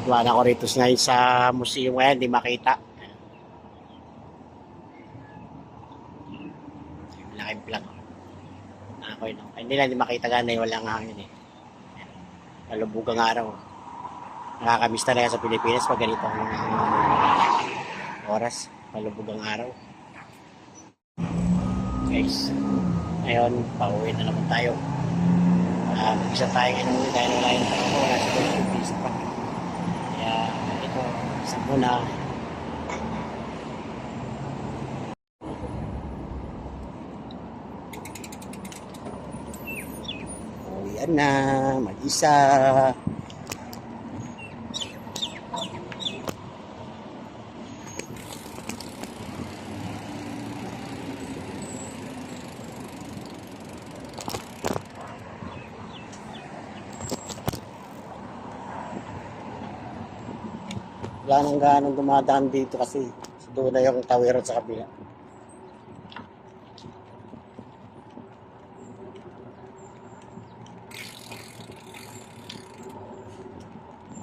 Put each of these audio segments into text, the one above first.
Wala ko rito ngayon sa museum ngayon, di makita. Malaking plug. Ako yun. Hindi lang di makita ganay, walang hangin eh. Malubugang araw. Nakakamiss talaga sa Pilipinas pag ganito ang oras. Malubugang araw. Guys, ngayon, pauwi na naman tayo. Mag-isa tayo ngayon dahil wala yung trabaho. Wala sa Pilipinas pa. Kaya ito, isa muna. Uwian na, mag-isa. Wala nang ganong dumadaan dito kasi doon na yung tawiran sa kabila.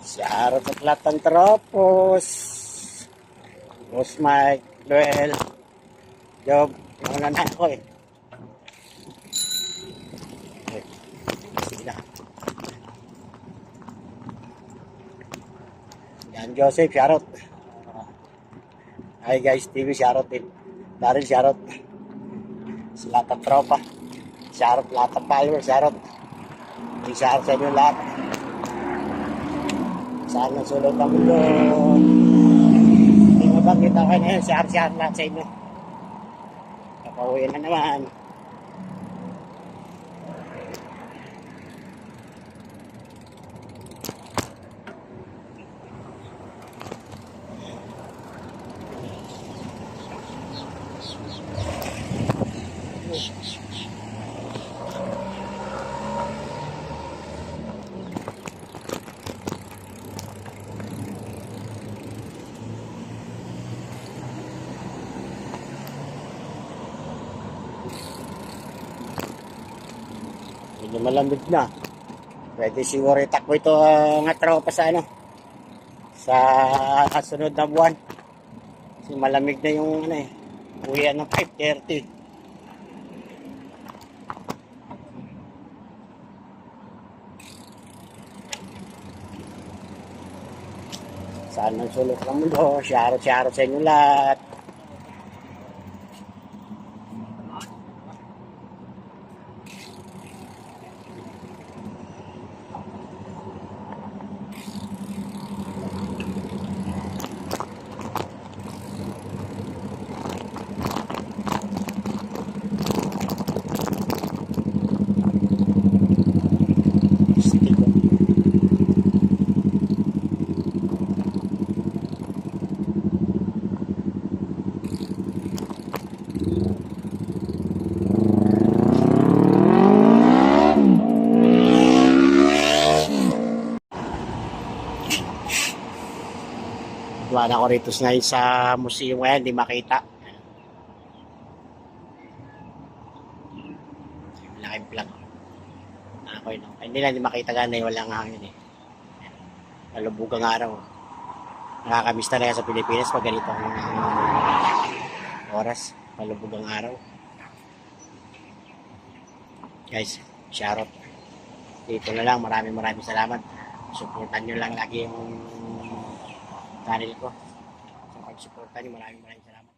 Shoutout sa lahat ng tropos. Boss Mike, Joel, Job, nauna na ako eh. Sige na. Yan Joseph, shoutout. Hi guys, TV, shoutout din. Daryl, shoutout. Sa lahat ng tropa. Shoutout lahat ng followers, shoutout. Shoutout sa inyo lahat. Saan ang sulot ng mundo? Hindi mabanggit ako na yun. Shoutout lahat sa inyo. Kapauwi na naman. Medyo malamig na. Pwede siguro itakbo ito nga tropa sa ano, sa kasunod na buwan. Kasi malamig na yung ano eh. Uwian ng 5:30. Saan ang sulok ng mundo? Shoutout sa inyo lahat. Wala ko rito ngayon sa museum ngayon, di makita. Malaking plug. Ako yun. Hindi lang di makita ganay, walang hangin eh. Malubugang araw. Nakakamiss talaga sa Pilipinas pag ganito ang oras. Malubugang araw. Guys, shoutout. Dito na lang. Maraming salamat. Supportan nyo lang lagi yung channel ko. Sa pag-supportan nyo, maraming salamat.